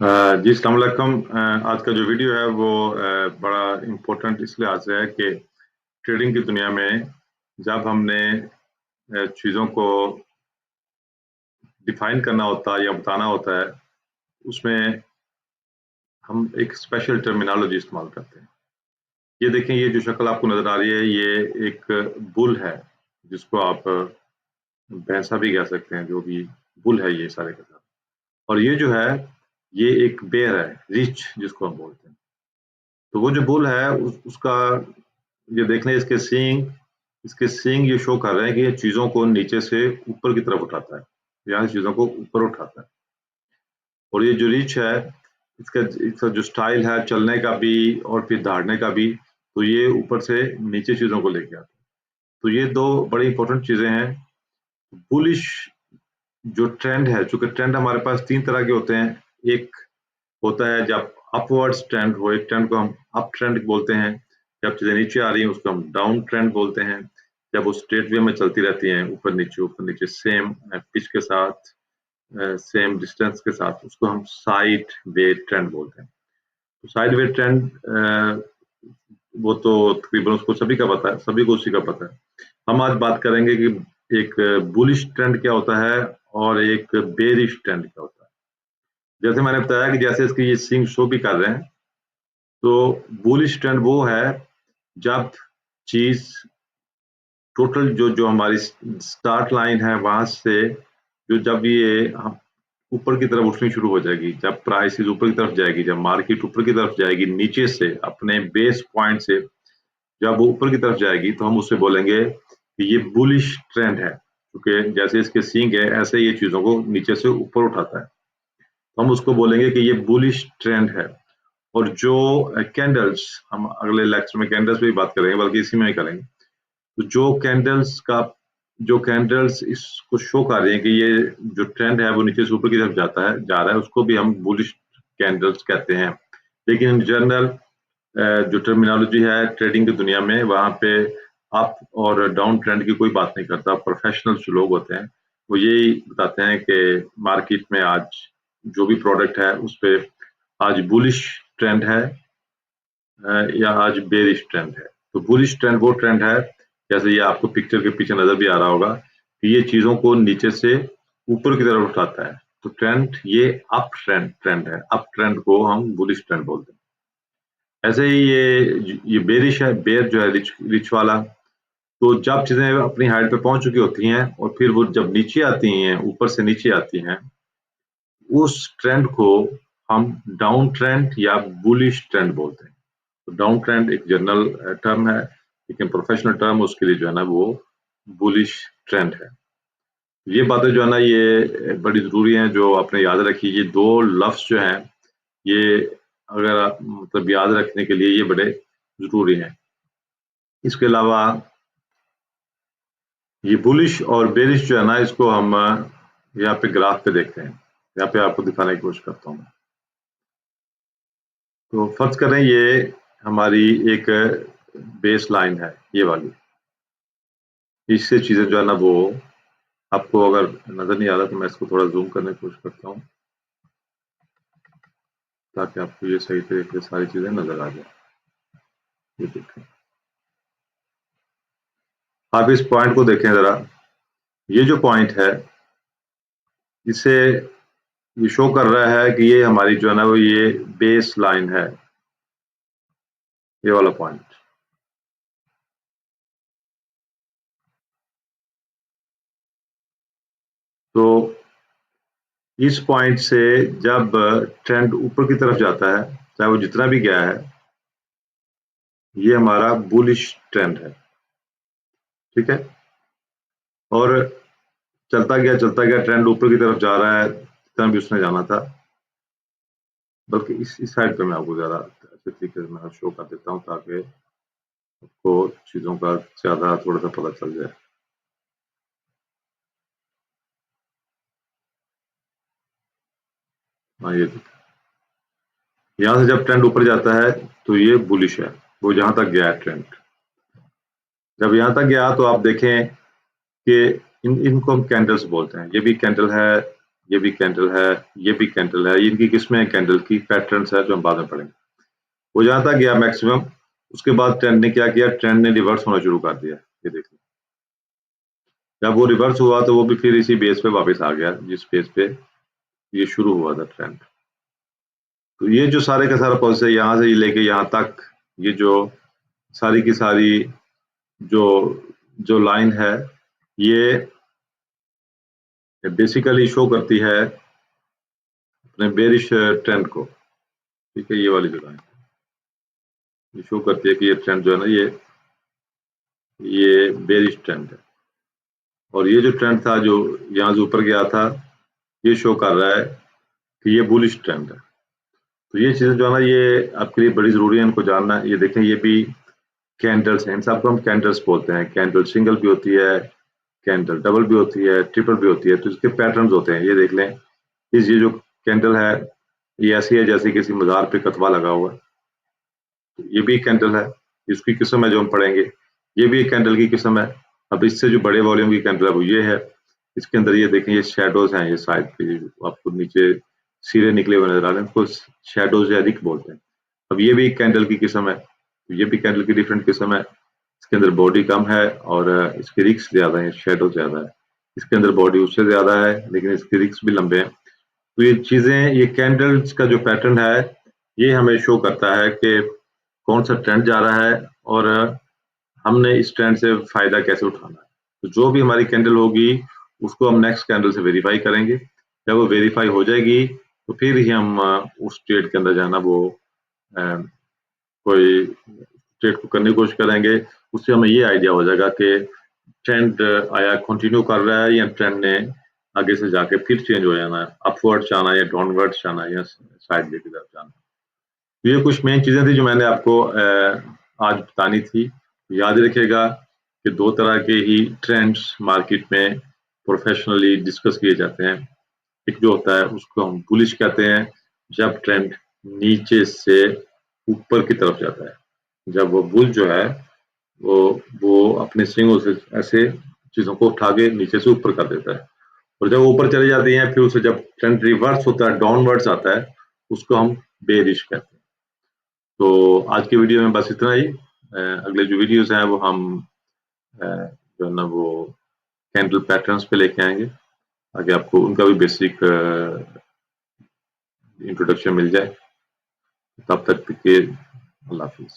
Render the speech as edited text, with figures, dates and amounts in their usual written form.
जी अस्सलाम वालेकुम। आज का जो वीडियो है वो बड़ा इम्पोर्टेंट इस लिहाज से है कि ट्रेडिंग की दुनिया में जब हमने चीज़ों को डिफाइन करना होता है या बताना होता है, उसमें हम एक स्पेशल टर्मिनोलॉजी इस्तेमाल करते हैं। ये देखें, ये जो शक्ल आपको नज़र आ रही है, ये एक बुल है, जिसको आप भैंसा भी कह सकते हैं, जो भी बुल है ये सारे का सारा। और ये जो है, ये एक बेयर है, रिच जिसको हम बोलते हैं। तो वो जो बुल है उसका ये देख लें, इसके सींग ये शो कर रहे हैं कि ये चीज़ों को नीचे से ऊपर की तरफ उठाता है, यहाँ से चीज़ों को ऊपर उठाता है। और ये जो रीच है, इसका जो स्टाइल है चलने का भी और फिर दहाड़ने का भी, तो ये ऊपर से नीचे चीज़ों को लेके आता है। तो ये 2 बड़ी इम्पोर्टेंट चीज़ें हैं। बुलिश जो ट्रेंड है, चूँकि ट्रेंड हमारे पास 3 तरह के होते हैं। एक होता है जब अपवर्ड्स ट्रेंड हो, एक ट्रेंड को हम अप ट्रेंड बोलते हैं। जब चीज़ें नीचे आ रही हैं उसको हम डाउन ट्रेंड बोलते हैं। जब वो स्ट्रेट वे में चलती रहती हैं, ऊपर नीचे सेम पिच के साथ, सेम डिस्टेंस के साथ, उसको हम साइड वे ट्रेंड बोलते हैं। तो साइड वे ट्रेंड वो तो तकरीबन उसको सभी का पता है, सभी को उसी का पता है। हम आज बात करेंगे कि एक बुलिश ट्रेंड क्या होता है और एक बेरिश ट्रेंड क्या होता है। जैसे मैंने बताया कि जैसे इसके ये सिंग शो भी कर रहे हैं, तो बुलिश ट्रेंड वो है जब चीज़ टोटल जो जो हमारी स्टार्ट लाइन है वहाँ से जो जब ये हम ऊपर की तरफ उठनी शुरू हो जाएगी, जब प्राइसेज़ ऊपर की तरफ जाएगी, जब मार्केट ऊपर की तरफ जाएगी नीचे से अपने बेस पॉइंट से, जब वो ऊपर की तरफ जाएगी तो हम उसे बोलेंगे कि ये बुलिश ट्रेंड है। क्योंकि जैसे इसके सींग है ऐसे ये चीज़ों को नीचे से ऊपर उठाता है। तो हम उसको बोलेंगे कि ये बुलिश ट्रेंड है। और जो कैंडल्स, हम अगले लेक्चर में कैंडल्स पे भी बात करेंगे, बल्कि इसी में ही करेंगे। तो जो कैंडल्स इसको शो कर रही हैं कि ये जो ट्रेंड है वो नीचे से ऊपर की तरफ जा रहा है, उसको भी हम बुलिश कैंडल्स कहते हैं। लेकिन इन जनरल जो टर्मिनोलॉजी है ट्रेडिंग की दुनिया में, वहाँ पे अप और डाउन ट्रेंड की कोई बात नहीं करता। प्रोफेशनल जो लोग होते हैं वो यही बताते हैं कि मार्केट में आज जो भी प्रोडक्ट है उस पे आज बुलिश ट्रेंड है या आज बेरिश ट्रेंड है। तो बुलिश ट्रेंड वो ट्रेंड है, जैसे ये आपको पिक्चर के पीछे नजर भी आ रहा होगा, कि ये चीजों को नीचे से ऊपर की तरफ उठाता है। तो ट्रेंड ये अप ट्रेंड है। अप ट्रेंड को हम बुलिश ट्रेंड बोलते हैं। ऐसे ही ये बेरिश है, बेयर जो है रिच वाला। तो जब चीजें अपनी हाइट पे पहुंच चुकी होती हैं और फिर वो जब नीचे आती हैं, ऊपर से नीचे आती हैं, उस ट्रेंड को हम डाउन ट्रेंड या बुलिश ट्रेंड बोलते हैं। तो डाउन ट्रेंड एक जनरल टर्म है, लेकिन प्रोफेशनल टर्म उसके लिए जो है ना वो बुलिश ट्रेंड है। ये बातें जो है ना ये बड़ी ज़रूरी हैं, जो आपने याद रखी। ये 2 लफ्ज़ जो हैं, ये अगर आप मतलब याद रखने के लिए ये बड़े ज़रूरी हैं। इसके अलावा ये बुलिश और बेरिश जो है ना, इसको हम यहाँ पे ग्राफ पे देखते हैं। यहाँ पे आपको दिखाने की कोशिश करता हूँ मैं। तो फ़र्ज़ करें ये हमारी एक बेस लाइन है, ये वाली। इससे चीज़ें जो है ना वो आपको अगर नज़र नहीं आ रहा तो मैं इसको थोड़ा ज़ूम करने की कोशिश करता हूँ, ताकि आपको ये सही तरीके से सारी चीज़ें नज़र आ जाए। ये देखें, आप इस पॉइंट को देखें ज़रा। ये जो पॉइंट है, इसे ये शो कर रहा है कि ये हमारी जो है ना वो ये बेस लाइन है, ये वाला पॉइंट। तो इस पॉइंट से जब ट्रेंड ऊपर की तरफ जाता है, चाहे वो जितना भी गया है, ये हमारा बुलिश ट्रेंड है। ठीक है? और चलता गया ट्रेंड ऊपर की तरफ जा रहा है, जितना भी उसने जाना था। बल्कि इस साइड पे मैं आपको ज़्यादा अच्छे तरीके से मैं शो कर देता हूँ, ताकि आपको चीज़ों का ज़्यादा थोड़ा-सा पता चल जाए। हाँ, ये देखिए। यहाँ से जब ट्रेंड ऊपर जाता है तो ये बुलिश है, वो जहाँ तक गया है ट्रेंड। जब यहाँ तक गया तो आप देखें कि इनको हम कैंडल्स बोलते हैं। ये भी कैंडल है ये भी कैंडल है, ये भी कैंडल है। इनकी किस्में हैं कैंडल की, पैटर्न्स है जो हम बाद में पढ़ेंगे। वो जहां तक गया मैक्सिमम, उसके बाद ट्रेंड ने क्या किया, ट्रेंड ने रिवर्स होना शुरू कर दिया। ये देखिए, जब वो रिवर्स हुआ तो वो भी फिर इसी बेस पे वापस आ गया जिस बेस पे ये शुरू हुआ था ट्रेंड। तो ये जो सारे का सारा प्रोसेस है, यहाँ से लेके यहाँ तक, ये जो सारी की सारी जो जो लाइन है, ये बेसिकली शो करती है अपने बेरिश ट्रेंड को। ठीक है, ये वाली जो लाइन ये शो करती है कि ये ट्रेंड जो है ना, ये बेरिश ट्रेंड है। और ये जो ट्रेंड था जो यहाँ से ऊपर गया था, ये शो कर रहा है कि ये बुलिश ट्रेंड है। तो ये चीजें जो है ना, ये आपके लिए बड़ी जरूरी है इनको जानना। ये देखें, ये भी कैंडल्स हैं, इन सबको हम कैंडल्स बोलते हैं। कैंडल सिंगल भी होती है, कैंडल डबल भी होती है, ट्रिपल भी होती है। तो इसके पैटर्न्स होते हैं। ये देख लें, ये जो कैंडल है, ये ऐसी है जैसे किसी मजार पे कतवा लगा हुआ है। तो ये भी कैंडल है, इसकी किस्म है जो हम पढ़ेंगे। ये भी एक कैंडल की किस्म है। अब इससे जो बड़े वॉल्यूम की कैंडल है वो ये है। इसके अंदर ये देखें, ये शेडोज हैं, ये साइड पे आपको नीचे सिरे निकले हुए नजर आ रहे हैं, उसको शेडोज या रिक बोलते हैं। अब ये भी एक कैंडल की किस्म है। तो ये भी कैंडल की डिफरेंट किस्म है। इसके अंदर बॉडी कम है और इसके रिक्स ज्यादा है, शेडो ज्यादा है। इसके अंदर बॉडी उससे ज्यादा है लेकिन इसके रिक्स भी लंबे हैं। तो ये चीजें, ये कैंडल्स का जो पैटर्न है, ये हमें शो करता है कि कौन सा ट्रेंड जा रहा है और हमने इस ट्रेंड से फायदा कैसे उठाना है। तो जो भी हमारी कैंडल होगी उसको हम नेक्स्ट कैंडल से वेरीफाई करेंगे। जब वो वेरीफाई हो जाएगी तो फिर ही हम उस ट्रेड के अंदर जाना, वो कोई ट्रेड को करने की कोशिश करेंगे। उससे हमें ये आइडिया हो जाएगा कि ट्रेंड आया कंटिन्यू कर रहा है या ट्रेंड ने आगे से जाके फिर चेंज हो जाना है, अपवर्ड जाना है या डाउनवर्ड जाना है या साइड की तरफ जाना। तो ये कुछ मेन चीजें थी जो मैंने आपको आज बतानी थी। याद रखिएगा कि दो तरह के ही ट्रेंड्स मार्केट में प्रोफेशनली डिस्कस किए जाते हैं। एक जो होता है उसको हम बुलिश कहते हैं, जब ट्रेंड नीचे से ऊपर की तरफ जाता है। जब वो बुल जो है वो अपने सिंगों से ऐसे चीजों को उठा के नीचे से ऊपर कर देता है। और जब वो ऊपर चली जाती हैं, फिर उसे जब ट्रेंड रिवर्स होता है, डाउनवर्ड्स आता है, उसको हम बेरिश कहते हैं। तो आज की वीडियो में बस इतना ही। अगले जो वीडियोस हैं वो हम जो है ना वो कैंडल पैटर्न्स पे लेके आएंगे ताकि आपको उनका भी बेसिक इंट्रोडक्शन मिल जाए। तब तक के अल्लाह हाफिज।